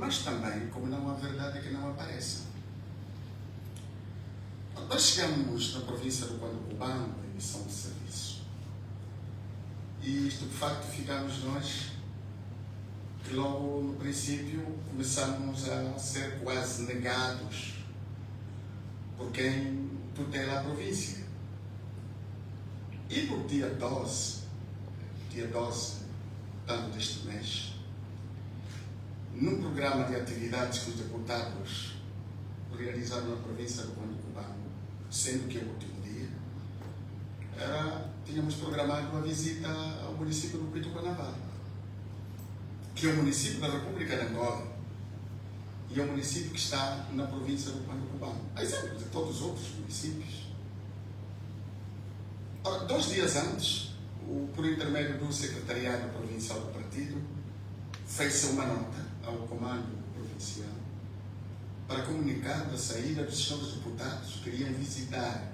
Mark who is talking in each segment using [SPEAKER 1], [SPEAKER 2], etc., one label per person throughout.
[SPEAKER 1] mas também, como não há verdade que não apareça. Nós chegamos na província do Quando-Cubano, em missão de serviço. E isto, de facto, ficamos nós, que logo no princípio começamos a ser quase negados por quem tutela a província. E no dia 12, tanto deste mês, num programa de atividades que os deputados realizaram na província do Quando-Cubano, sendo que é o último dia, tínhamos programado a visita ao município do Pituquanaval, que é o município da República de Angola e é o município que está na província do Quando-Cubano, a exemplo de todos os outros municípios. Ora, 2 dias antes, por intermédio do Secretariado Provincial do Partido, fez-se uma nota ao Comando Provincial para comunicar da saída dos senhores deputados que iriam visitar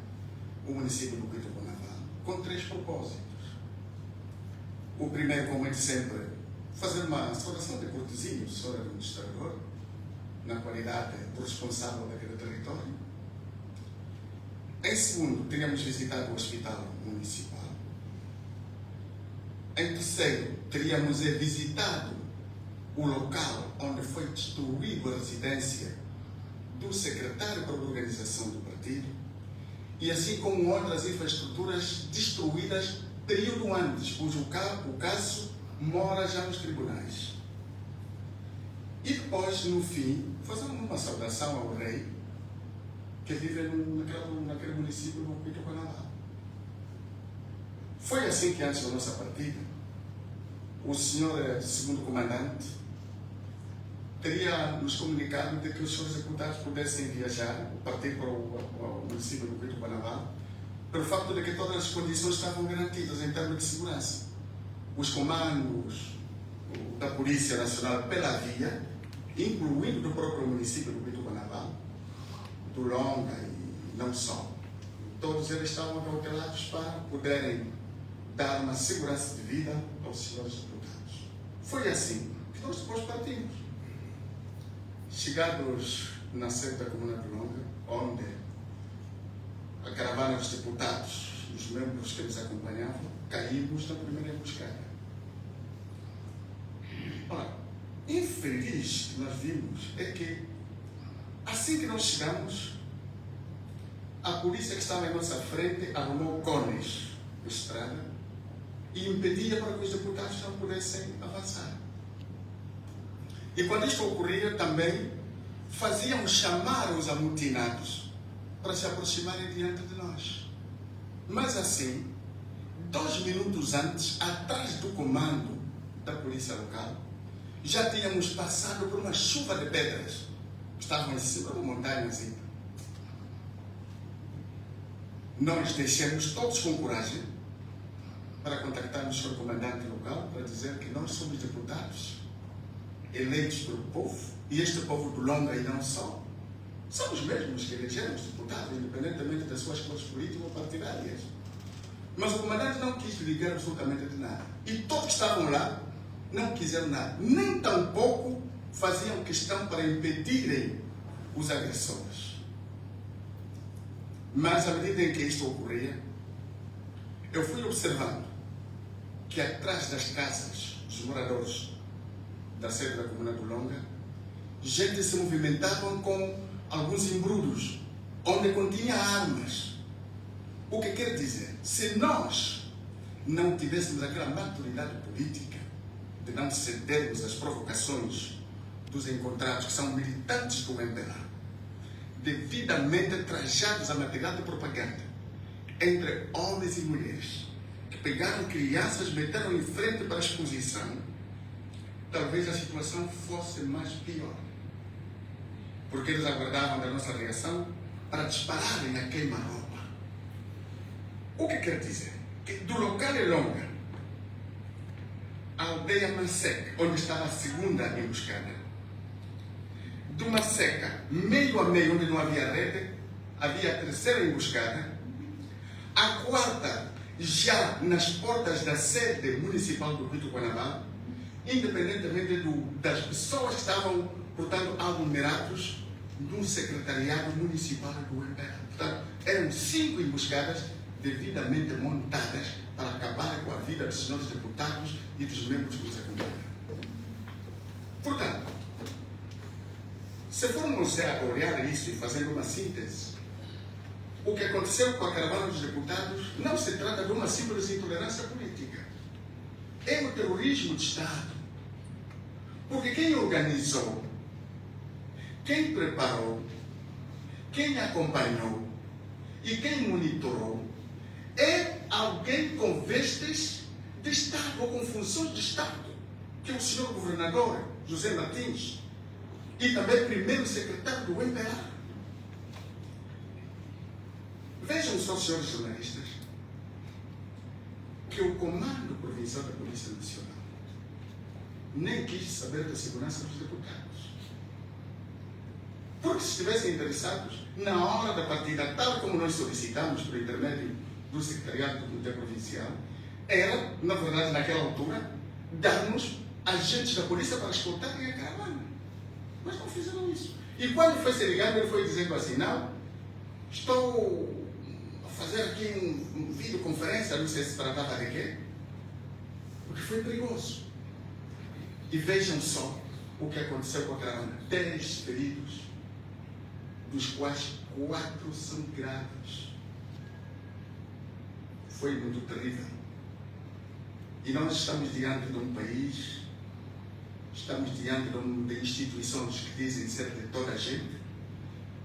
[SPEAKER 1] o município do Pituquanaval com 3 propósitos. O primeiro, como é de sempre, fazer uma saudação de cortesia ao senhor administrador, na qualidade do responsável daquele território. Em segundo, teríamos visitado o Hospital Municipal. Em terceiro, teríamos visitado o local onde foi destruída a residência do secretário para a organização do partido, e assim como outras infraestruturas destruídas período antes, cujo o caso mora já nos tribunais. E depois, no fim, fazer uma saudação ao rei que vive naquele município do Pituquanaval. Foi assim que, antes da nossa partida, o senhor segundo comandante teria nos comunicado de que os senhores deputados pudessem viajar, partir para o município do Pituquanaval, pelo facto de que todas as condições estavam garantidas em termos de segurança. Os comandos da Polícia Nacional pela via, incluindo do próprio município do Pituquanaval, do Longa e não só. Todos eles estavam cautelados para poderem dar uma segurança de vida aos senhores deputados. Foi assim que nós depois partimos. Chegados na sede da Comuna do Longa, onde a caravana dos deputados, os membros que nos acompanhavam, caímos na primeira emboscada. Ora, infeliz que nós vimos é que, assim que nós chegamos, a polícia que estava em nossa frente arrumou cones na estrada e impedia para que os deputados não pudessem avançar. E quando isto ocorria, também faziam chamar os amotinados para se aproximarem diante de nós. Mas assim, 2 minutos antes, atrás do comando da polícia local, já tínhamos passado por uma chuva de pedras que estavam em cima da montanhazinha. Nós deixamos todos com coragem para contactar o senhor comandante local para dizer que nós somos deputados eleitos pelo povo, e este povo do Longa e não só, são os mesmos que elegeram os deputados, independentemente das suas cores políticas ou partidárias. Mas o comandante não quis ligar absolutamente de nada. E todos que estavam lá não quiseram nada. Nem tampouco faziam questão para impedirem os agressores. Mas, à medida em que isto ocorria, eu fui observando que atrás das casas dos moradores da sede da Comuna do Longa, gente se movimentava com alguns embrudos, onde continha armas. O que quer dizer? Se nós não tivéssemos aquela maturidade política de não cedermos às provocações dos encontrados, que são militantes do MPLA, devidamente trajados a material de propaganda, entre homens e mulheres, que pegaram crianças, meteram em frente para a exposição, talvez a situação fosse mais pior. Porque eles aguardavam da nossa reação para dispararem a queima-roupa. O que quer dizer? Que do local é Longa, a aldeia Manseca, onde estava a segunda emboscada, de Manseca, meio a meio, onde não havia rede, havia a terceira emboscada, a quarta já nas portas da sede municipal do Pituquanaval, independentemente das pessoas que estavam, portanto, aglomerados no secretariado municipal do MPLA. Portanto, eram 5 emboscadas devidamente montadas para acabar com a vida dos senhores deputados e dos membros que os acompanham. Portanto, se formos olhar isso e fazer uma síntese, o que aconteceu com a caravana dos deputados não se trata de uma simples intolerância política. É o terrorismo de Estado. Porque quem organizou, quem preparou, quem acompanhou e quem monitorou é alguém com vestes de Estado ou com funções de Estado, que é o senhor governador José Martins e também primeiro secretário do MPLA. Vejam só, senhores jornalistas, que o Comando Provincial da Polícia Nacional nem quis saber da segurança dos deputados. Porque se estivessem interessados, na hora da partida, tal como nós solicitamos por intermédio do Secretariado do Comitê Provincial, era, na verdade, naquela altura, dar-nos agentes da polícia para escoltarem a caravana. Mas não fizeram isso. E quando foi se ligado, ele foi dizendo assim, não, estou a fazer aqui uma videoconferência, não sei se tratava de quê, porque foi perigoso. E vejam só o que aconteceu com a caravana. 10 feridos, dos quais 4 são graves. Foi muito terrível. E nós estamos diante de um país, estamos diante de instituições que dizem ser de toda a gente,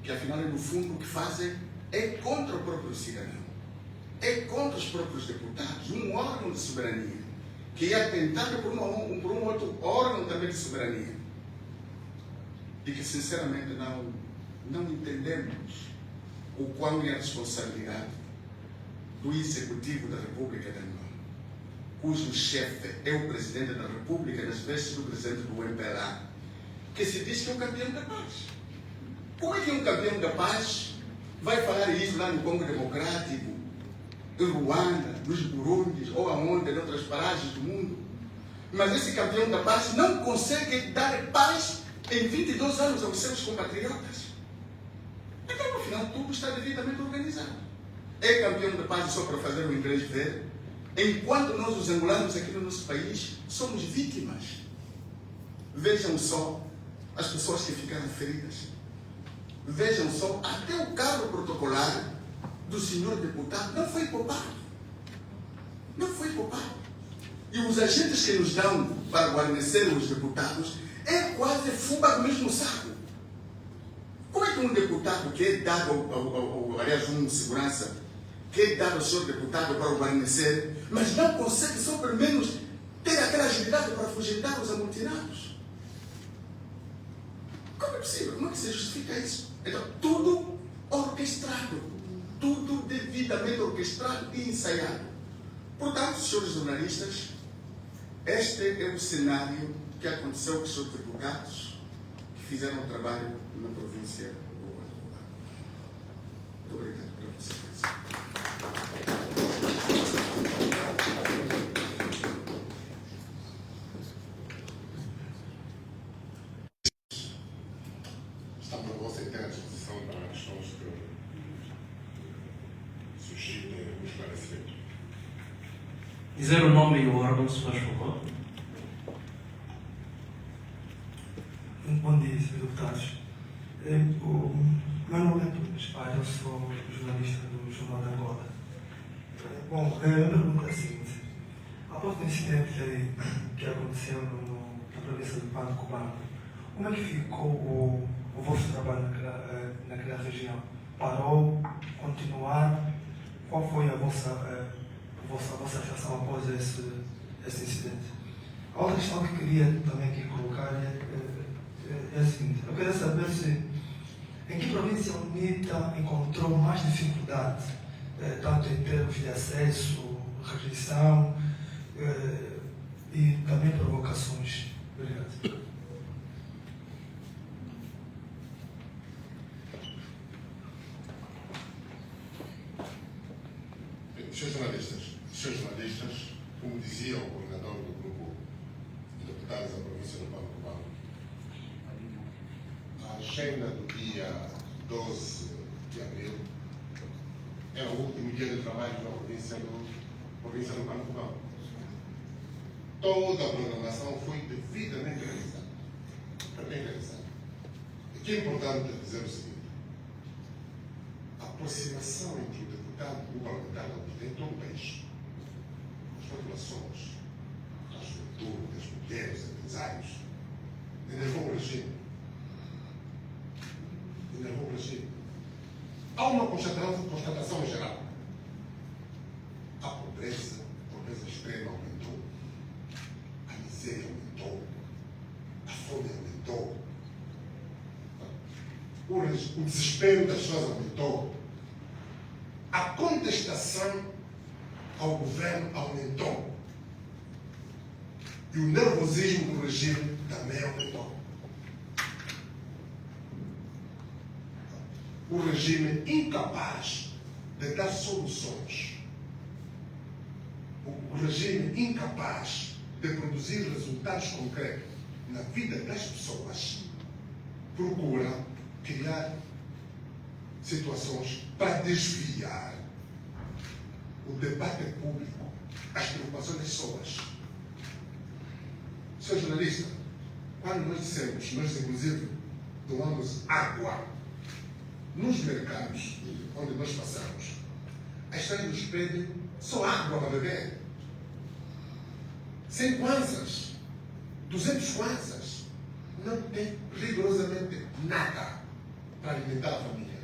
[SPEAKER 1] que afinal, no fundo, o que fazem é contra o próprio cidadão, é contra os próprios deputados, um órgão de soberania, que é atentado por um outro órgão também de soberania. E que, sinceramente, não entendemos o qual é a responsabilidade do Executivo da República de Angola, cujo chefe é o Presidente da República, nas vestes do Presidente do MPLA, que se diz que é um campeão da paz. Como é que um campeão da paz vai falar isso lá no Congo Democrático, em Ruanda, nos Burundis, ou aonde, em outras paragens do mundo? Mas esse campeão da paz não consegue dar paz em 22 anos aos seus compatriotas. Então, no final, tudo está devidamente organizado. É campeão da paz só para fazer o inglês ver, enquanto nós, os angolanos, aqui no nosso país, somos vítimas. Vejam só as pessoas que ficaram feridas. Vejam só, até o carro protocolar do senhor deputado não foi poupado. Não foi poupado. E os agentes que nos dão para guarnecer os deputados é quase fuga do mesmo saco. Como é que um deputado que é dado, aliás, um segurança, que é dado ao senhor deputado para o guarnecer, mas não consegue só pelo menos ter aquela agilidade para afugentar os amotinados? Como é possível? Como é que se justifica isso? Então, tudo orquestrado, tudo devidamente orquestrado e ensaiado. Portanto, senhores jornalistas, este é o cenário que aconteceu com os seus deputados que fizeram o trabalho na província do Angola. Muito obrigado pela vossa atenção.
[SPEAKER 2] Estamos a vossa inteira disposição para questões que suscitem um esclarecimento.
[SPEAKER 3] Dizer o nome e o órgão, se faz favor.
[SPEAKER 4] Bom dia, senhores deputados. O meu nome é Tunes Pai, eu sou jornalista do Jornal de Angola. Bom, a pergunta é a seguinte: após o incidente que aconteceu na província do Pano Cubano, como é que ficou o vosso trabalho naquela região? Parou? Continuar? Qual foi a vossa reação após esse incidente? A outra questão que queria também aqui colocar é a seguinte: eu queria saber se em que província a UNITA encontrou mais dificuldade, tanto em termos de acesso, restrição e também provocações. Obrigado.
[SPEAKER 2] Senhores jornalistas, como dizia o coordenador do grupo de deputados da província do Pancubão. A agenda do dia 12 de abril é o último dia de trabalho da província do Pancubão. Toda a programação foi devidamente realizada. Bem realizada. E que é importante dizer o seguinte: a aproximação entre o deputado e o parlamentar em todo o país, as populações, a juventude, as mulheres, os empresários, enervou o regime. Enervou o regime. Há uma constatação geral. A pobreza extrema aumentou. A miséria aumentou. A fome aumentou. O desespero das pessoas aumentou. A contestação ao governo aumentou. E o nervosismo do regime também aumentou. O regime incapaz de dar soluções. O regime incapaz de produzir resultados concretos na vida das pessoas procura criar situações para desviar o debate público, as preocupações das pessoas. Senhor jornalista, quando nós dissemos, nós inclusive doamos água nos mercados onde nós passamos, as pessoas nos pedem só água para beber. 100 kwanzas, 200 kwanzas, não tem rigorosamente nada para alimentar a família.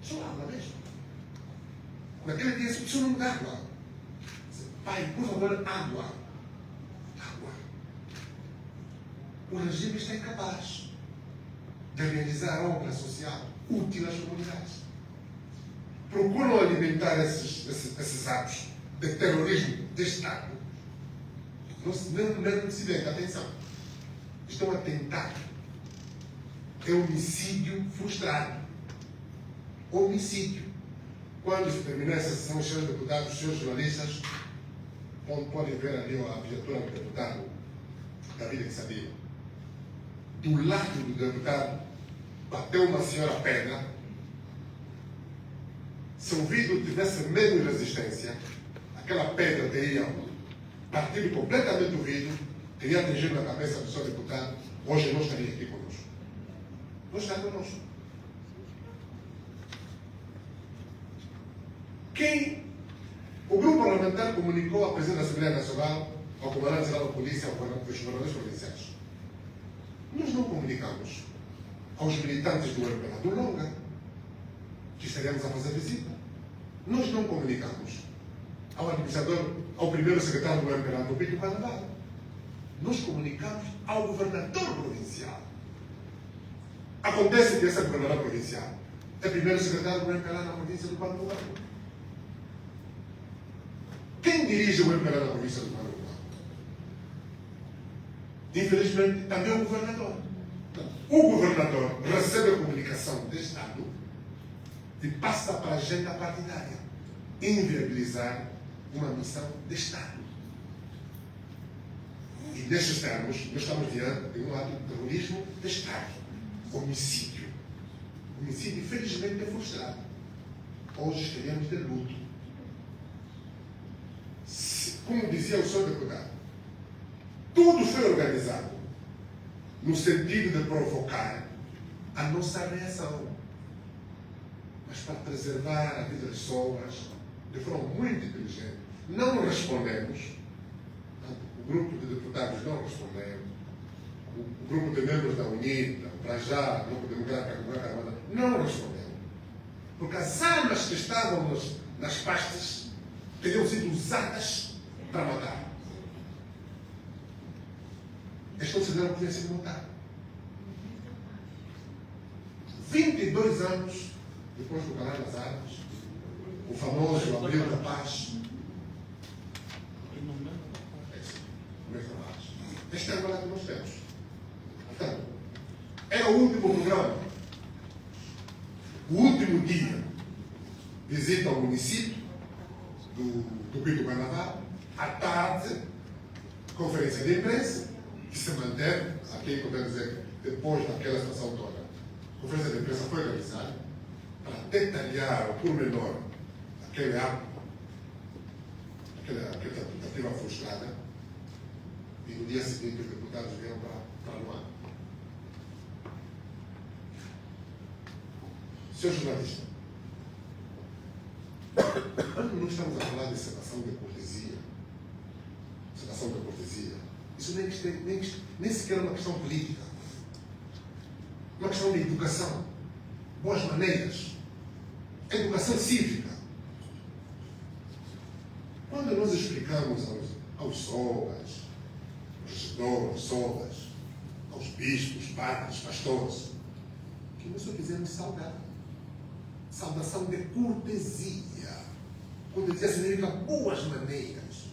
[SPEAKER 2] Só água mesmo. Naquele dia, as pessoas não dão água. Pai, por favor, água. Água. O regime está incapaz de realizar obra social útil às comunidades. Procuram alimentar esses atos de terrorismo de Estado. Não se vê, atenção. Estão a tentar. É homicídio frustrado. Homicídio. Quando se terminar essa sessão, os senhores deputados, os senhores jornalistas, podem ver ali a viatura do deputado David Sabia. Do lado do deputado, bateu uma senhora pedra. Se o vidro tivesse menos resistência, aquela pedra teria partido completamente do vidro, teria atingido na cabeça do seu deputado, hoje não estaria aqui conosco. Não está conosco. O grupo parlamentar comunicou ao presidente da Assembleia Nacional, ao comandante-geral da polícia, aos governadores provinciais. Nós não comunicamos aos militantes do MPLA do Longa que estaremos a fazer visita. Nós não comunicamos ao administrador, ao primeiro secretário do MPLA do Pinto Carnaval. Nós comunicamos ao governador provincial. Acontece que esse governador provincial é primeiro secretário do MPLA na província do Pancubão. Quem dirige o MPLA na província do Pancubão? Infelizmente, também o governador. O governador recebe a comunicação do Estado e passa para a agenda partidária. Inviabilizar uma missão de Estado. E nestes termos, nós estamos diante de um ato de terrorismo de Estado. Homicídio. Homicídio, infelizmente, é frustrado. Hoje estaríamos de luto. Como dizia o senhor deputado, tudo foi organizado no sentido de provocar a nossa reação, mas para preservar a vida das pessoas de forma muito inteligente. Não respondemos, o grupo de deputados não respondeu, o grupo de membros da UNITA, para já, o grupo democrático não respondeu, porque as armas que estavam nas pastas teriam sido usadas para matar. Eles consideraram que tinha sido matado. 22 anos depois do calar das armas, o famoso Abril da Paz. Este é o relato que nós temos. Portanto, é o último programa. O último dia, visita ao município do Pinto Carnaval. À tarde, conferência de imprensa. que se manteve, aqui podemos dizer que depois daquela situação toda, a conferência de imprensa foi realizada para detalhar o pormenor aquele ato, aquela tentativa frustrada, e no dia seguinte os deputados vieram para Luanda. Senhor jornalista, quando nós estamos a falar de sedação de cortesia, isso nem sequer é uma questão política, é uma questão de educação, boas maneiras, educação cívica. Quando nós explicamos aos sogas, aos regedores, sogas, aos bispos, padres, pastores, que nós só quisemos saudar. Saudação de cortesia. Cortesia significa boas maneiras.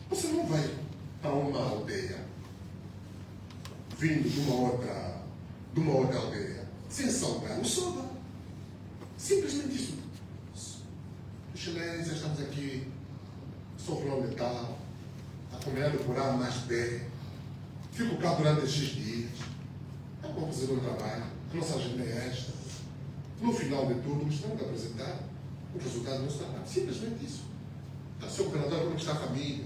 [SPEAKER 2] Você não vai para uma aldeia, vindo de uma outra aldeia, sem saudar o soga. Simplesmente isso. Excelência, estamos aqui, sou fulano de tal, acompanhado por A mais B, fico cá durante X dias, eu vou fazer um trabalho, a nossa agenda é esta. No final de tudo, nós temos que apresentar o resultado do nosso trabalho. Simplesmente isso. O seu governador como está a família.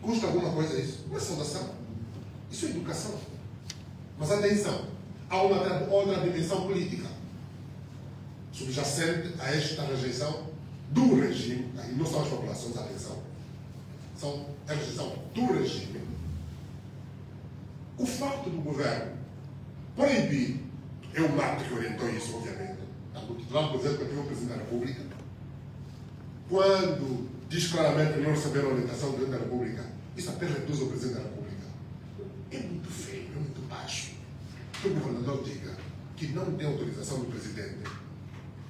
[SPEAKER 2] Custa alguma coisa isso? Não é saudação. Isso é educação. Mas atenção, há uma outra dimensão política subjacente a esta rejeição do regime, e não são as populações, atenção, são a rejeição do regime. O facto do governo proibir, é o Marco que orientou isso, obviamente, o titular do governo que o Presidente da República, quando diz claramente que não receberam a orientação do Presidente da República, isso apenas reduz o Presidente da República. É muito feio, é muito baixo que o governador diga que não tem autorização do Presidente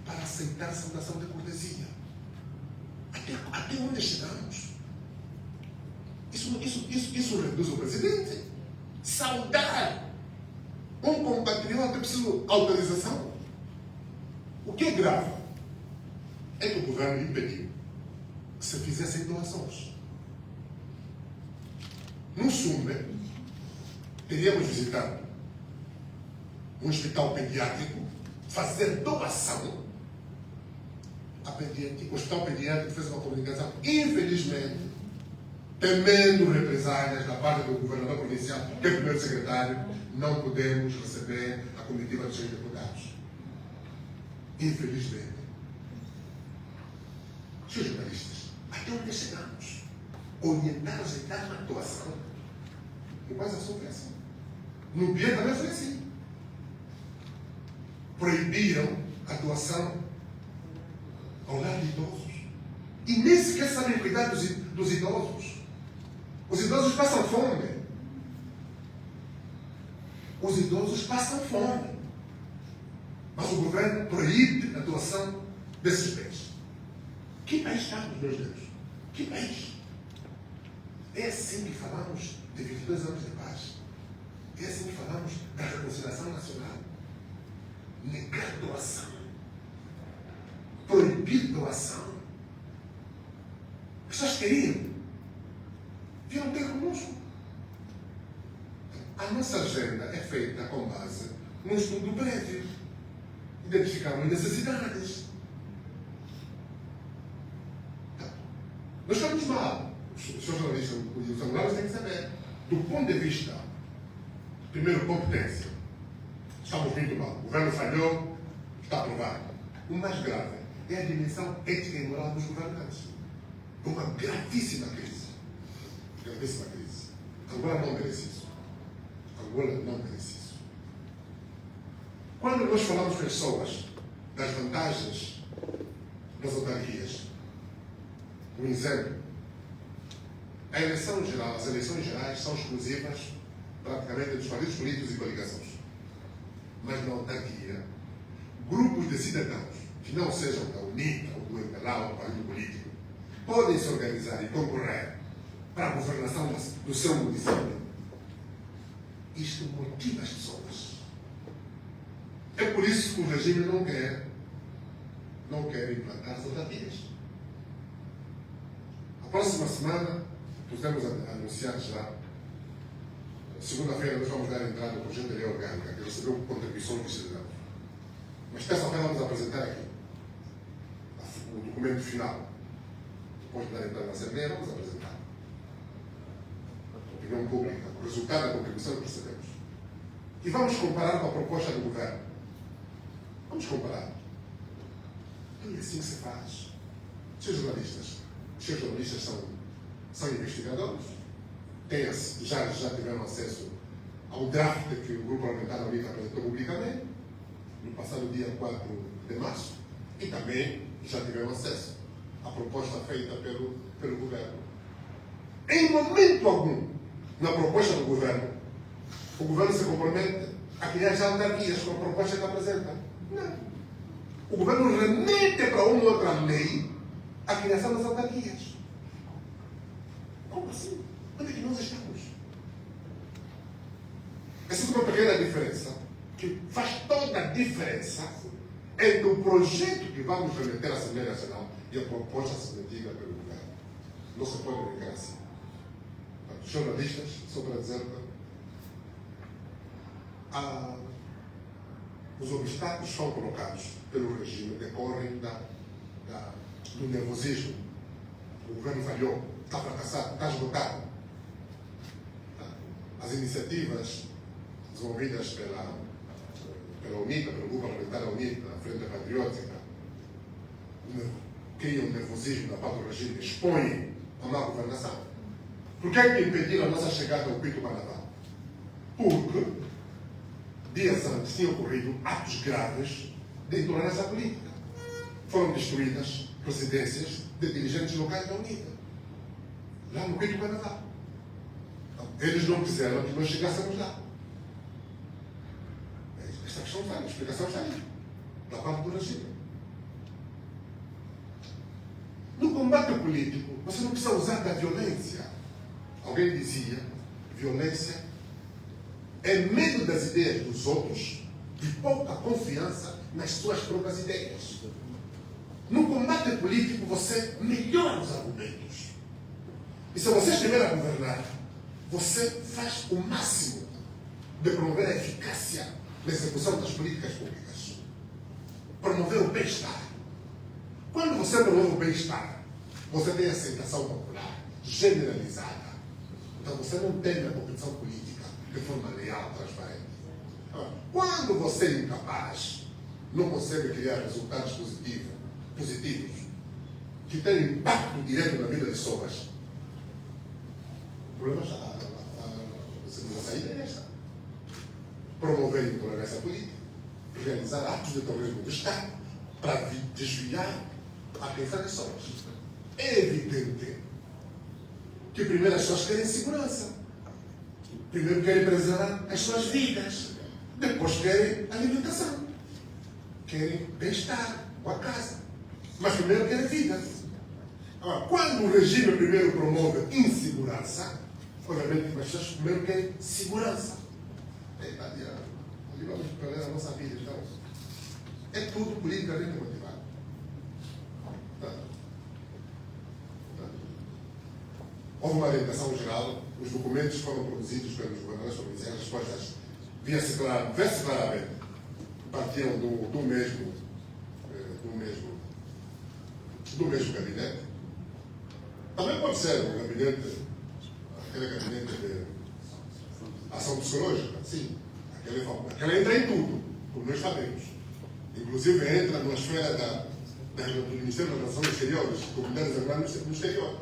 [SPEAKER 2] para aceitar a saudação de cortesia. Até onde chegamos? Isso reduz o Presidente. Saudar um compatriota precisa de autorização. O que é grave é que o governo impediu que se fizessem doações. No Sumbe, teríamos visitado um hospital pediátrico, fazer doação a pediátrico. O hospital pediátrico fez uma comunicação, infelizmente, temendo represálias da parte do governador provincial, que é o primeiro secretário, não podemos receber a comitiva dos seus deputados. Infelizmente. Senhores jornalistas, até onde chegamos? Orientar, ajeitar uma doação. E quais ações foi assim? No Bia também foi assim. Proibiram a doação ao lar de idosos. E nem sequer sabem cuidar dos idosos. Os idosos passam fome. Os idosos passam fome. Mas o governo proíbe a doação desses bens. Que país estamos, meus Deus? Que país? É assim que falamos de 22 anos de paz. É assim que falamos da reconciliação nacional. Negar doação. Proibir doação. As pessoas queriam. Viram ter conosco. A nossa agenda é feita com base num estudo prévio. Identificamos necessidades. Nós estamos mal. Os senhores jornalistas e os angolanos têm que saber. Do ponto de vista, primeiro, competência. Estamos muito mal. O governo falhou, está aprovado. O mais grave é a dimensão ética e moral dos governantes. Uma gravíssima crise. Gravíssima crise. Angola não merece isso. Angola não merece isso. Quando nós falamos com as pessoas das vantagens das autarquias, um exemplo, a eleição geral, as eleições gerais são exclusivas praticamente dos partidos políticos e coligações. Mas na autarquia, grupos de cidadãos que não sejam da UNITA ou do MPLA ou do partido político podem se organizar e concorrer para a governação do seu município. Isto motiva as pessoas. É por isso que o regime não quer implantar as autarquias. A próxima semana, podemos anunciar já Segunda-feira nós vamos dar entrada no projeto de lei orgânica, que recebeu contribuições dos cidadãos. Mas terça-feira vamos apresentar aqui o documento final. Depois de dar entrada na Assembleia, vamos apresentar a opinião pública, o resultado da contribuição que recebemos. E vamos comparar com a proposta do governo. Vamos comparar. E é assim que se faz. Os seus jornalistas são investigadores, já tiveram acesso ao draft que o Grupo Parlamentar da UNITA apresentou publicamente, no passado dia 4 de março, e também já tiveram acesso à proposta feita pelo governo. Em momento algum, na proposta do governo, o governo se compromete a criar já autarquias com a proposta que apresenta. Não. O governo remete para uma outra lei a criação das autarquias. Como assim? Onde é que nós estamos? Essa é uma pequena diferença que faz toda a diferença entre o projeto que vamos remeter à Assembleia Nacional e a proposta submetida pelo governo. Não se pode brincar assim. Os jornalistas, só para dizer que os obstáculos que são colocados pelo regime decorrem do nervosismo. O governo falhou, está fracassado, está esgotado. As iniciativas desenvolvidas pela UNITA, pelo Grupo Parlamentar da UNITA, a Frente Patriótica, criam um nervosismo da parte do regime, expõem a má governação. Por que é que impediram a nossa chegada ao Quinto Carnaval? Porque dias antes tinham ocorrido atos graves de intolerância política. Foram destruídas residências de dirigentes locais da UNITA, lá no Quinto Carnaval. Eles não quiseram que nós chegássemos lá. Esta questão está, a explicação está aí, da parte do regime. No combate político, você não precisa usar da violência. Alguém dizia, violência é medo das ideias dos outros e pouca confiança nas suas próprias ideias. No combate político, você melhora os argumentos. E se você estiver a governar, você faz o máximo de promover a eficácia na execução das políticas públicas. Promover o bem-estar. Quando você promove o bem-estar, você tem aceitação popular generalizada. Então você não tem a competição política de forma leal, transparente. Quando você é incapaz, não consegue criar resultados positivos que têm impacto direto na vida das pessoas, o problema está lá. A saída é esta. Promover intolerância política, realizar atos de terrorismo do Estado para desviar a atenção das pessoas. É evidente que primeiro as pessoas querem segurança. Primeiro querem preservar as suas vidas. Depois querem alimentação. Querem bem-estar com a casa. Mas primeiro querem vida. Agora, quando o regime primeiro promove insegurança, obviamente as pessoas primeiro querem segurança. Ali vamos perder a nossa vida, então. É tudo politicamente motivado. Houve uma orientação geral, os documentos foram produzidos pelos governadores provinciais, as respostas vê-se claramente, partiam do mesmo gabinete. Também pode ser um gabinete, aquele gabinete de ação psicológica, sim. Aquela entra em tudo, como nós sabemos. Inclusive entra na esfera do Ministério das Relações Exteriores, comunidades econômicas no exterior.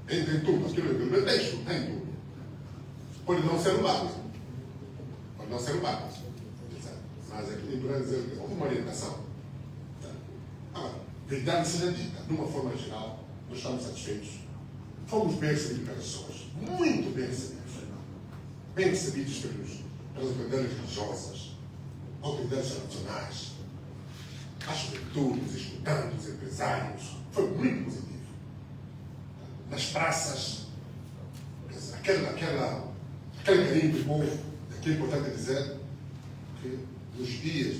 [SPEAKER 2] Entra em tudo, aquilo que eu deixo, está em tudo. Pode não ser o básico. Pode não ser o básico. Mas aqui tem para dizer que houve uma orientação. Agora, verdade seja dita, de uma forma geral, nós estamos satisfeitos. Fomos bem recebidos pelas pessoas, muito bem recebidos. Bem recebidos pelas autoridades religiosas, autoridades nacionais, as juventudes, os estudantes, os empresários. Foi muito positivo. Nas praças, aquele carinho do povo. Aqui é importante dizer que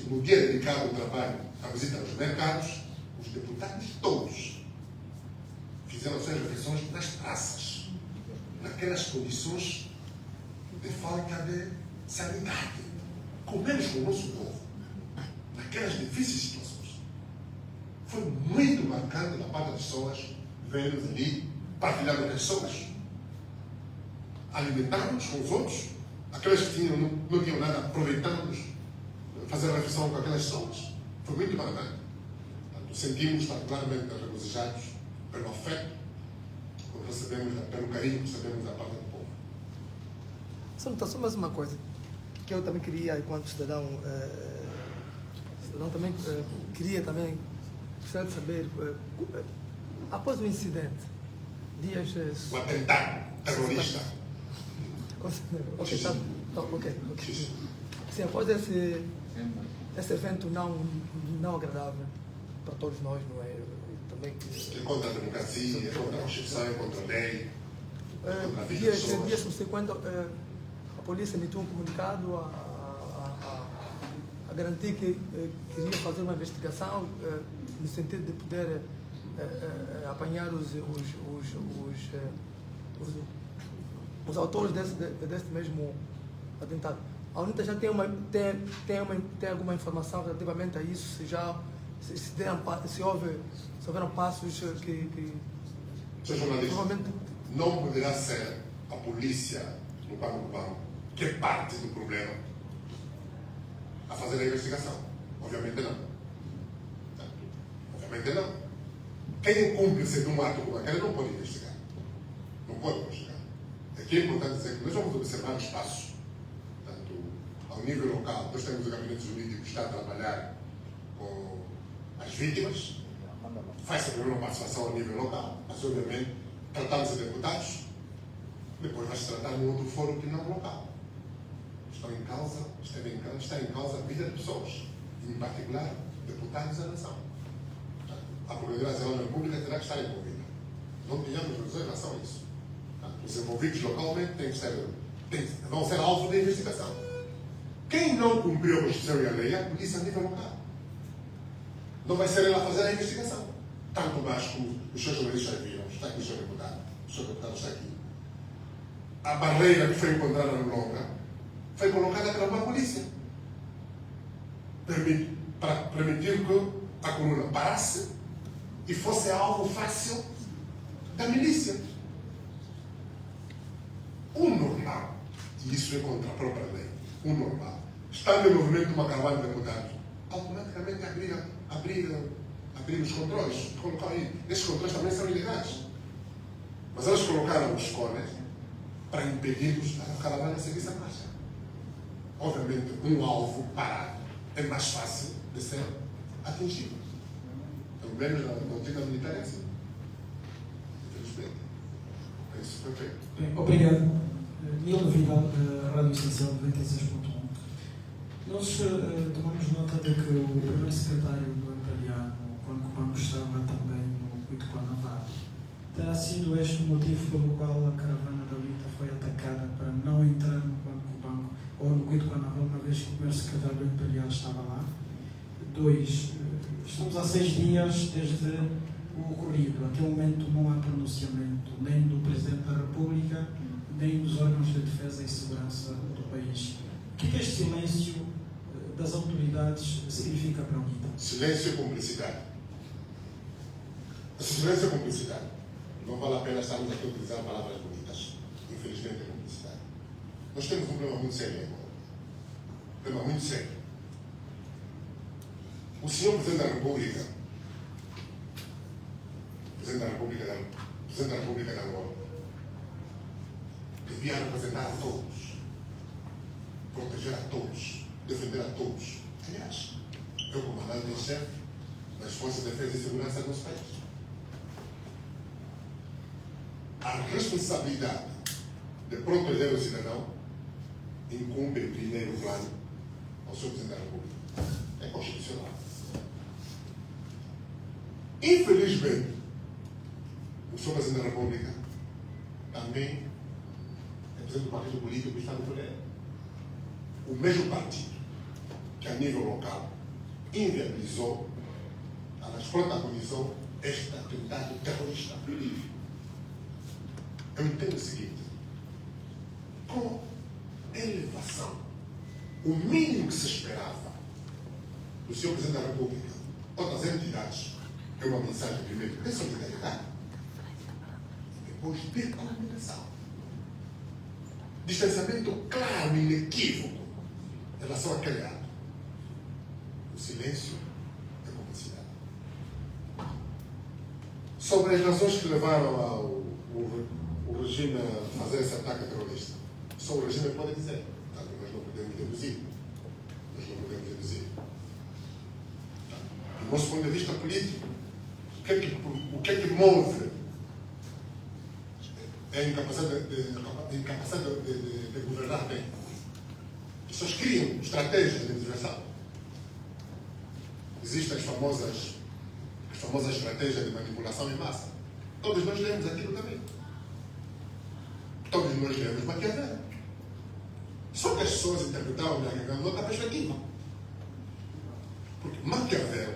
[SPEAKER 2] no dia dedicado ao trabalho, à visita aos mercados, os deputados todos fizeram suas reflexões nas praças, naquelas condições de falta de sanidade, com menos com o nosso povo, naquelas difíceis situações. Foi muito marcante da parte das pessoas vermos ali, partilhar com as pessoas, alimentarmos com os outros, aquelas que não tinham nada, aproveitamos, fazer refeição com aquelas pessoas. Foi muito marcante. Portanto, sentimos particularmente regozijados pelo afeto que recebemos, pelo carinho que recebemos da parte do povo.
[SPEAKER 4] Só mais uma coisa que eu também queria, enquanto cidadão também queria também gostaria de saber, após o incidente, dias...
[SPEAKER 2] Um atentado terrorista.
[SPEAKER 4] Ok. Sim, após esse evento não agradável para todos nós, não é? Também
[SPEAKER 2] É contra a democracia, é contra a Constituição, é contra a lei, é contra a vida das pessoas.
[SPEAKER 4] Dias subsequentes, a polícia emitiu um comunicado a garantir que queria fazer uma investigação no sentido de poder apanhar os autores desse mesmo atentado. A UNITA já tem alguma informação relativamente a isso? Se houveram passos que
[SPEAKER 2] Sr. jornalista,
[SPEAKER 4] provavelmente...
[SPEAKER 2] não poderá ser a polícia no Banco do Banco, que é parte do problema, a fazer a investigação. Obviamente não. Obviamente não. Quem é cúmplice de um ato como aquele não pode investigar. Não pode investigar. Aqui é importante dizer que nós vamos observar os passos. Portanto, ao nível local, nós temos o gabinete jurídico que está a trabalhar com as vítimas. Faz a primeira participação ao nível local, mas obviamente tratamos de deputados, depois vai-se tratar num outro fórum que não local. Está em causa a vida de pessoas, em particular deputados da nação. A Procuradoria-Geral da República terá que estar envolvida. Não tenhamos ilusões em relação a isso. Os envolvidos localmente vão ser alvo da investigação. Quem não cumpriu a Constituição e a lei é a polícia a nível local. Não vai ser ela a fazer a investigação. Tanto mais como os seus jornalistas viram, está aqui o senhor deputado está aqui. A barreira que foi encontrada no Longa foi colocada pela polícia para permitir que a coluna parasse e fosse alvo fácil da milícia. O normal, e isso é contra a própria lei, o normal, estando em movimento uma caravana de deputados, automaticamente abrir os controles, colocar aí. Esses controles também são ilegais. Mas elas colocaram os cones para impedir-los a caravana a seguir essa marcha. Obviamente, um alvo parado é mais fácil de ser atingido. Pelo menos na doutrina militar é assim. Infelizmente. É isso que eu tenho.
[SPEAKER 5] Bem, obrigado. Nilo Vidal, da Rádio Estação 96.1. Nós tomamos nota de que o primeiro secretário do Imperiano, quando o banco estava também no Cuituquanavá, terá sido este o motivo pelo qual a caravana da UNITA foi atacada para não entrar no banco ou no Cuituquanavá, uma vez que o primeiro secretário do Imperial estava lá. 2. Estamos há 6 dias desde o ocorrido. Até o momento não há pronunciamento nem do Presidente da República, nem dos órgãos de defesa e segurança do país. O que este silêncio das autoridades significa para a UNITA?
[SPEAKER 2] Silêncio e cumplicidade. Silêncio e cumplicidade. Não vale a pena estarmos aqui a utilizar palavras bonitas. Infelizmente é cumplicidade. Nós temos um problema muito sério agora. Um problema muito sério. O senhor Presidente da República, Presidente da República da Angola, devia representar a todos, proteger a todos, defender a todos. Aliás, é o comandante em chefe das Forças de Defesa e Segurança do nosso país. A responsabilidade de proteger o cidadão incumbe em primeiro plano ao Sr. Presidente da República. É constitucional. Infelizmente, o Sr. Presidente da República também é presidente do partido político que está no poder. O mesmo partido que a nível local inviabilizou, protagonizou este atentado terrorista. Eu entendo o seguinte: com elevação. O mínimo que se esperava do Sr. Presidente da República, todas as entidades, é uma mensagem primeiro de solidariedade, depois de combinação. Distanciamento claro e inequívoco em relação àquele ato. O silêncio é complicidade. Sobre as razões que levaram o regime a fazer esse ataque terrorista, só o regime pode dizer. Portanto, nós não podemos deduzir. Do nosso ponto de vista político, o que é que move a incapacidade de governar bem? As pessoas criam estratégias de intervenção. Existem as famosas estratégias de manipulação em massa. Todos nós lemos aquilo também. Todos nós lemos Maquiavel. Só que as pessoas interpretavam Maquiavel de outra perspectiva. Porque Maquiavel,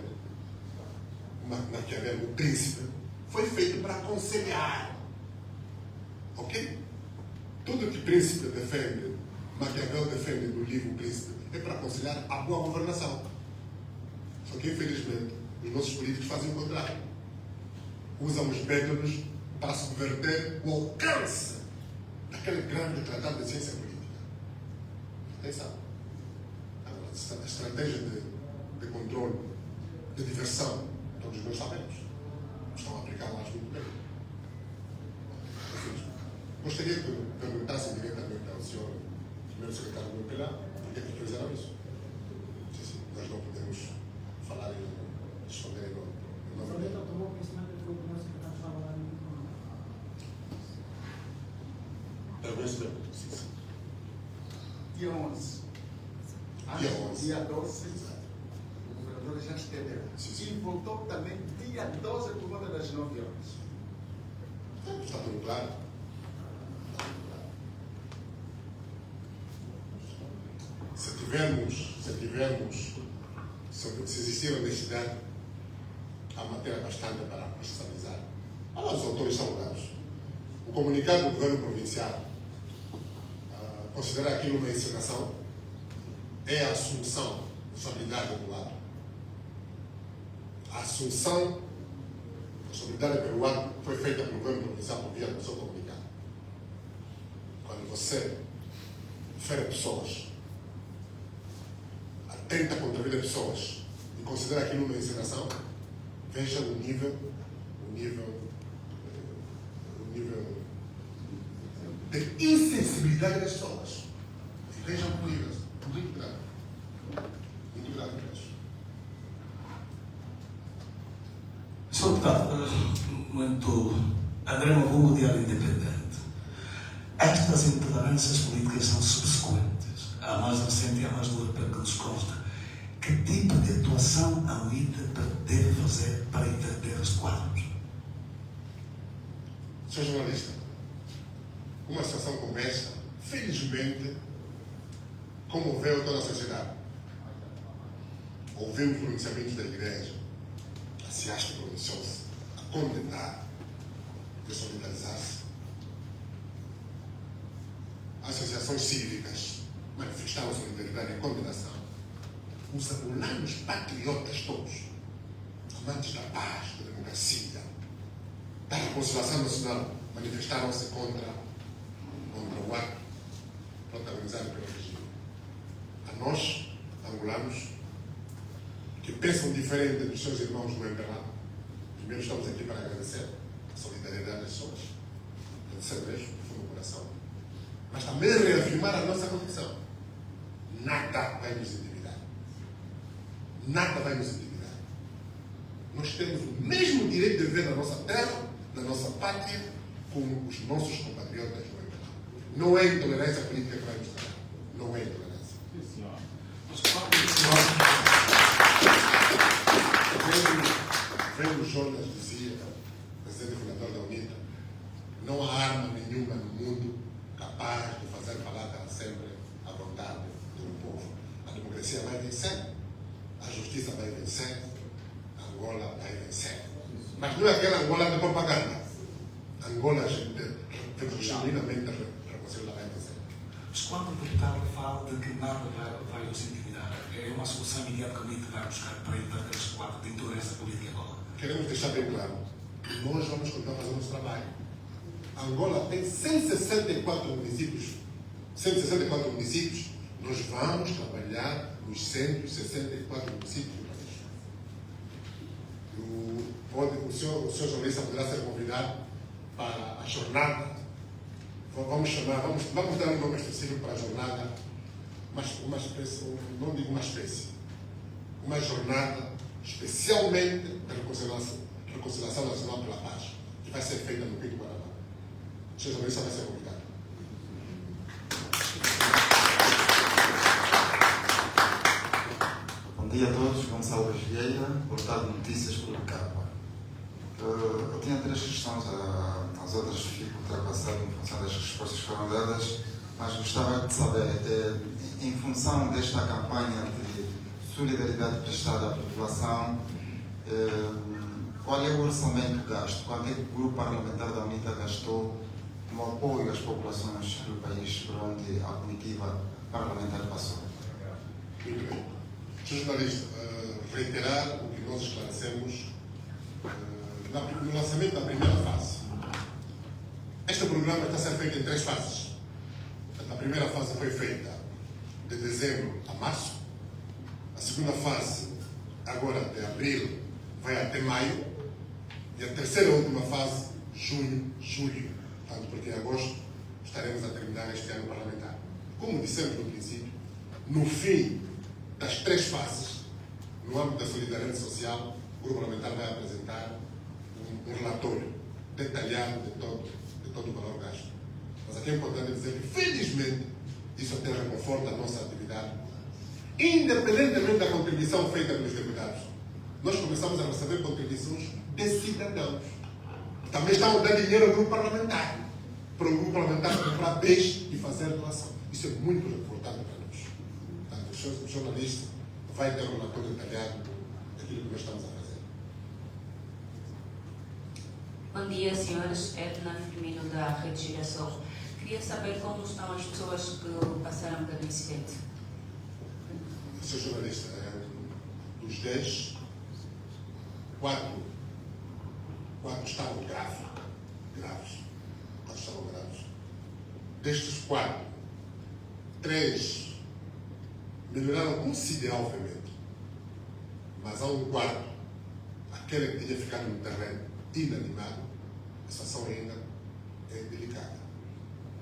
[SPEAKER 2] o príncipe, foi feito para aconselhar. Ok? Tudo que o príncipe defende, Maquiavel defende no livro O Príncipe, é para aconselhar a boa governação. Só que, infelizmente, os nossos políticos fazem o contrário. Usam os métodos para subverter o alcance daquele grande tratado de ciência política. Atenção. Agora, a estratégia de controle, de diversão, todos nós sabemos. Estão a aplicá-las muito bem. Gostaria que perguntassem diretamente ao senhor primeiro secretário do MPLA por que é que fizeram isso. Sim, nós não podemos falar e responder em nome dele. Talvez não.
[SPEAKER 1] Dia 11.
[SPEAKER 2] Dia 11.
[SPEAKER 1] Dia 12, o governador já esteve lá. E voltou também dia 12 por volta das 9 horas.
[SPEAKER 2] Está tudo claro. Se existir a necessidade, há matéria bastante para processabilizar. Os autores são dados. O comunicado do governo provincial considera aquilo uma encenação, é a assunção de responsabilidade do lado. A assunção de responsabilidade pelo lado foi feita pelo governo provincial por via do seu comunicado. Quando você fere pessoas, atenta contra a vida de pessoas e considera aquilo uma encenação, veja o nível de insensibilidade das pessoas. E vejam o nível, muito grave. Muito grave mesmo.
[SPEAKER 3] Sr. Deputado, muito André Mabugo, Diário Independente. Estas intolerâncias políticas são subsequentes. A mais recente e a mais dura, pelo que nos consta. Que tipo de atuação a UITA deve fazer para inverter os quadros?
[SPEAKER 2] Sr. jornalista, uma situação como esta, felizmente, comoveu toda a sociedade. Ouvimos pronunciamentos da Igreja, a SIASP pronunciou-se a condenar, a solidarizar-se. Associações cívicas manifestaram solidariedade e condenação. Os angolanos patriotas todos, amantes da paz, da democracia, da reconciliação nacional, manifestaram-se contra o ato protagonizado pelo regime. A nós, angolanos, que pensam diferente dos seus irmãos do MPLA, primeiro estamos aqui para agradecer a solidariedade das pessoas, agradecer mesmo, do fundo do coração, mas também reafirmar a nossa convicção. Nada vai nos intimidar. Nada vai nos intimidar. Nós temos o mesmo direito de viver na nossa terra, na nossa pátria, como os nossos compatriotas do MPLA. Não é intolerância política que vai nos tratar. Não é intolerância. Vendo Jonas dizia, presidente fundador da UNITA, não há arma nenhuma no mundo capaz de fazer falar para sempre a vontade do povo. A democracia vai vencer, a justiça vai vencer, a Angola vai vencer. Mas não é aquela Angola de propaganda. Angola, a gente genuinamente reconciliar vai vencer.
[SPEAKER 3] Mas quando o deputado fala de que nada vai os intimidar, é uma solução imediatamente vai buscar para evitar aqueles quadros de intolerância política agora.
[SPEAKER 2] Queremos deixar bem claro que nós vamos continuar fazendo o nosso trabalho. Angola tem 164 municípios. 164 municípios. Nós vamos trabalhar nos 164 municípios do país. O senhor jornalista poderá ser convidado para a jornada. Vamos dar um nome específico para a jornada, mas uma espécie, não digo uma espécie, uma jornada especialmente de reconciliação nacional pela paz, que vai ser feita no Pinto Guarabá. O senhor jornalista vai ser convidado.
[SPEAKER 6] Bom dia a todos, Gonçalo Vieira, portal de notícias pelo Capa. Eu tinha 3 questões, as outras fico ultrapassado em função das respostas que foram dadas, mas gostava de saber, em função desta campanha de solidariedade prestada à população, qual é o orçamento gasto? Quanto é que o grupo parlamentar da UNITA gastou no apoio às populações do país por onde a comitiva parlamentar passou?
[SPEAKER 2] Muito bem. Sr. jornalista, reiterar o que nós esclarecemos no lançamento da primeira fase. Este programa está a ser feito em 3 fases. A primeira fase foi feita de dezembro a março. A segunda fase, agora de abril, vai até maio. E a terceira e última fase, junho, julho. Portanto, porque em agosto estaremos a terminar este ano parlamentar. Como dissemos no princípio, no fim das 3 fases, no âmbito da solidariedade social, o grupo parlamentar vai apresentar um relatório detalhado de todo o valor gasto. Mas aqui é importante dizer que, felizmente, isso até reconforta a nossa atividade. Independentemente da contribuição feita pelos deputados, nós começamos a receber contribuições de cidadãos. Também estão a dar dinheiro ao grupo parlamentar, para o grupo parlamentar comprar peixe e fazer doação. Isso é muito reconfortante para nós. Portanto, o jornalista vai ter um relatório detalhado daquilo que nós estamos a fazer.
[SPEAKER 7] Bom dia, senhores. Edna Firmino, da Rede Girassol. Queria saber como estão as pessoas que passaram pelo incidente.
[SPEAKER 2] Sr. jornalista, dos 10, 4 estavam graves. 4 estavam graves. Destes 4, 3 melhoraram consideravelmente. Mas há um quarto, aquele que tinha ficado no terreno inanimado, a situação ainda é delicada.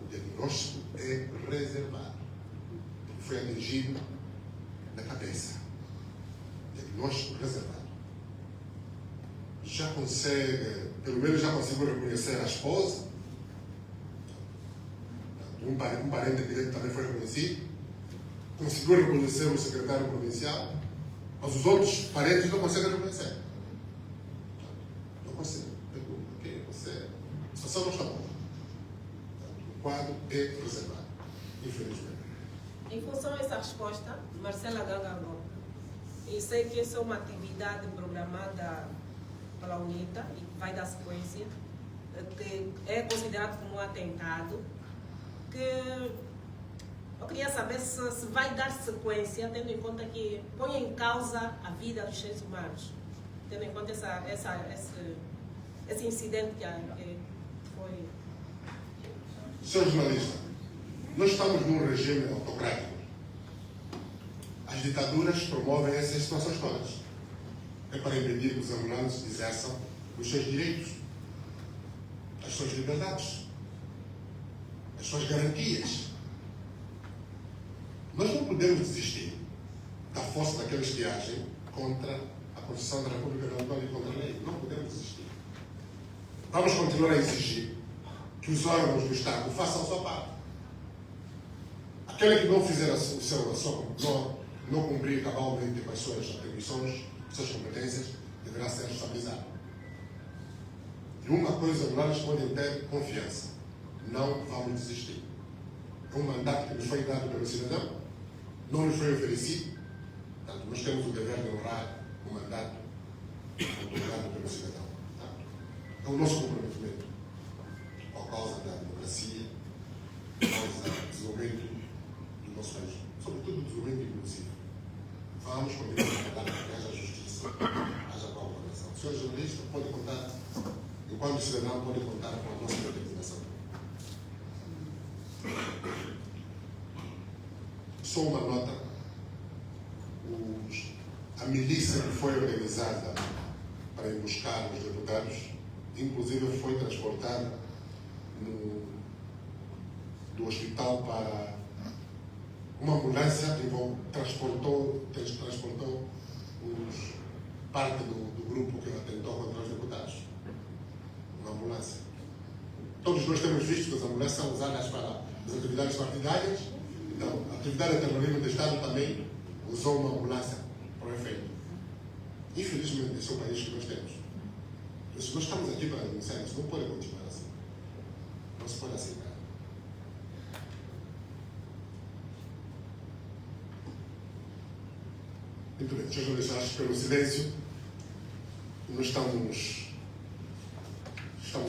[SPEAKER 2] O diagnóstico é reservado, porque foi atingido na cabeça. Diagnóstico reservado. Já consegue, pelo menos já conseguiu reconhecer a esposa. Um parente direito também foi reconhecido. Conseguiu reconhecer o secretário provincial, mas os outros parentes não conseguem reconhecer. Não conseguem. Porque a situação não está boa. O quadro é reservado, infelizmente.
[SPEAKER 8] Em função dessa resposta, Marcela Gangangó, eu sei que essa é uma atividade programada pela UNITA e que vai dar sequência, que é considerado como um atentado, que eu queria saber se vai dar sequência, tendo em conta que põe em causa a vida dos seres humanos, tendo em conta esse incidente que foi.
[SPEAKER 2] Senhor jornalista, nós estamos num regime autocrático. As ditaduras promovem essas situações todas. É para impedir que os angolanos exerçam os seus direitos, as suas liberdades, as suas garantias. Nós não podemos desistir da força daqueles que agem contra a Constituição da República de Angola e contra a lei. Não podemos desistir. Vamos continuar a exigir que os órgãos do Estado façam a sua parte. Aquele que não fizer não cumprir cabalmente com as suas atribuições, as suas competências, deverá ser responsabilizado. E uma coisa, os angolanos podem ter confiança. Não vamos desistir. É um mandato que nos foi dado pelo cidadão, não nos foi oferecido. Portanto, nós temos o dever de honrar o mandato otorgado pelo cidadão. Portanto, é o nosso comprometimento por causa da democracia, por causa do desenvolvimento pode contar, enquanto cidadão, pode contar com a nossa determinação. Só uma nota: a milícia que foi organizada para ir buscar os deputados, inclusive foi transportada do hospital para uma ambulância que transportou parte do grupo que atentou contra os deputados. Uma ambulância. Todos nós temos visto que as ambulâncias são usadas para as atividades partidárias. Então, a atividade de terrorismo do Estado também usou uma ambulância para o efeito. Infelizmente, esse é o país que nós temos. Se nós estamos aqui para denunciar, isso não pode continuar assim. Não se pode aceitar. Muito bem, senhores jornalistas, pelo silêncio, nós estamos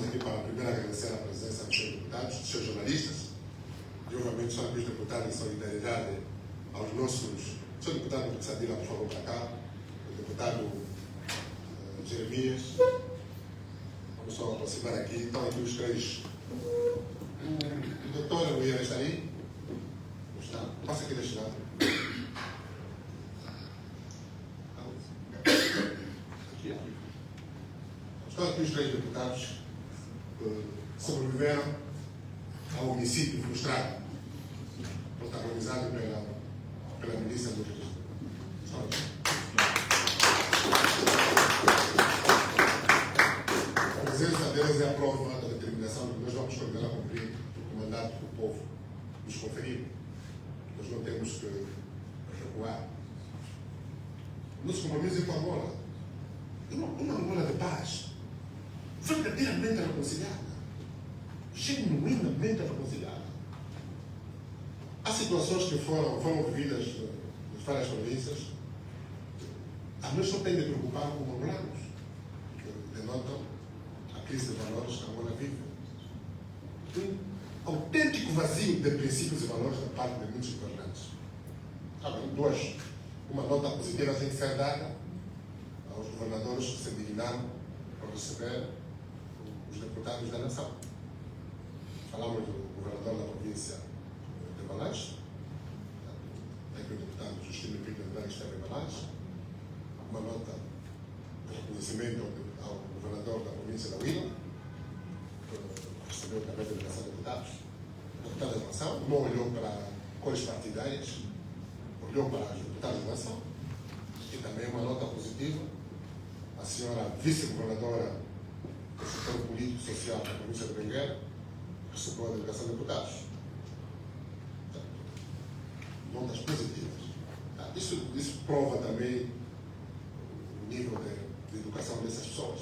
[SPEAKER 2] aqui para primeiro agradecer a presença dos senhores deputados, dos senhores jornalistas, e obviamente só aqui os deputados em solidariedade aos nossos. Senhor deputado Sadila, por favor, para cá. O deputado Jeremias. Vamos só aproximar aqui. Estão aqui os três. O doutor Luíra está aí? Não está? Passa aqui deste lado. Estão aqui os três deputados que sobreviveram ao homicídio frustrado, protagonizado pela milícia do registro. Estão aqui. A presença deles é a prova da determinação que nós vamos continuar a cumprir o mandato que o povo nos conferiu. Nós não temos que recuar. Nosso compromisso é com a Angola. Uma Angola de paz, verdadeiramente reconciliada, genuinamente reconciliada. Há situações que foram vividas nas várias províncias. A nós só tem de preocupar com angolanos, que denotam a crise de valores que a Angola vive. Um autêntico vazio de princípios e valores da parte de muitos governantes. Duas. Uma nota positiva tem que ser dada aos governadores que se dignaram para receber os deputados da nação. Falamos do governador da província de Malange, aqui o deputado Justino Pinto Andrade esteve em Malange. Uma nota de reconhecimento ao governador da província da Huila, que recebeu também a delegação de deputados. O deputado da nação não olhou para cores partidárias, olhou para os deputados da nação. E também uma nota positiva, a senhora vice-governadora do setor político-social da província de Benguela, recebeu a delegação de deputados. Notas positivas. Isso prova também o nível de educação dessas pessoas.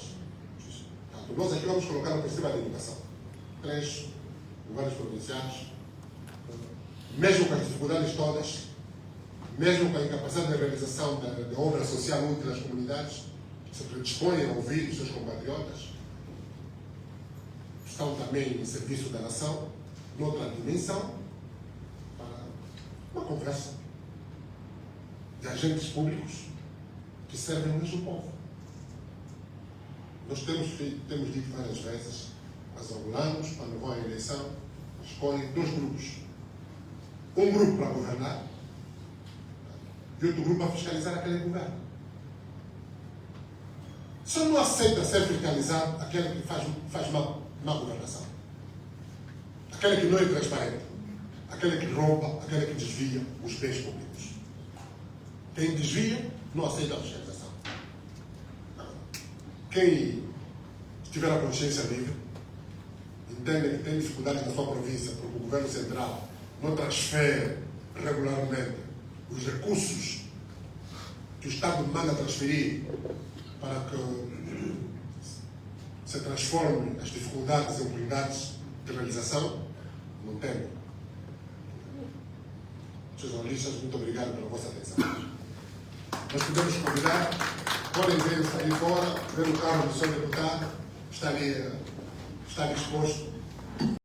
[SPEAKER 2] Nós aqui vamos colocar no principal da educação. 3 governos provinciais, mesmo com as dificuldades todas, mesmo com a incapacidade de realização de obra social útil às comunidades, se predispõem a ouvir os seus compatriotas, estão também em serviço da nação, noutra dimensão, para uma conversa de agentes públicos que servem o mesmo povo. Nós temos dito várias vezes, os angolanos, quando vão à eleição, escolhem 2 grupos. Um grupo para governar e outro grupo para fiscalizar aquele governo. Só não aceita ser fiscalizado aquele que faz má governação. Aquele que não é transparente. Aquele que rouba, aquele que desvia os bens públicos. Quem desvia, não aceita a fiscalização. Quem tiver a consciência livre, entende que tem dificuldades na sua província, porque o governo central não transfere regularmente os recursos que o Estado manda transferir para que se transformem as dificuldades em oportunidades de realização, não tem. Senhores jornalistas, muito obrigado pela vossa atenção. Nós podemos convidar, podem ver, está ali fora, ver o carro do senhor deputado, está ali exposto.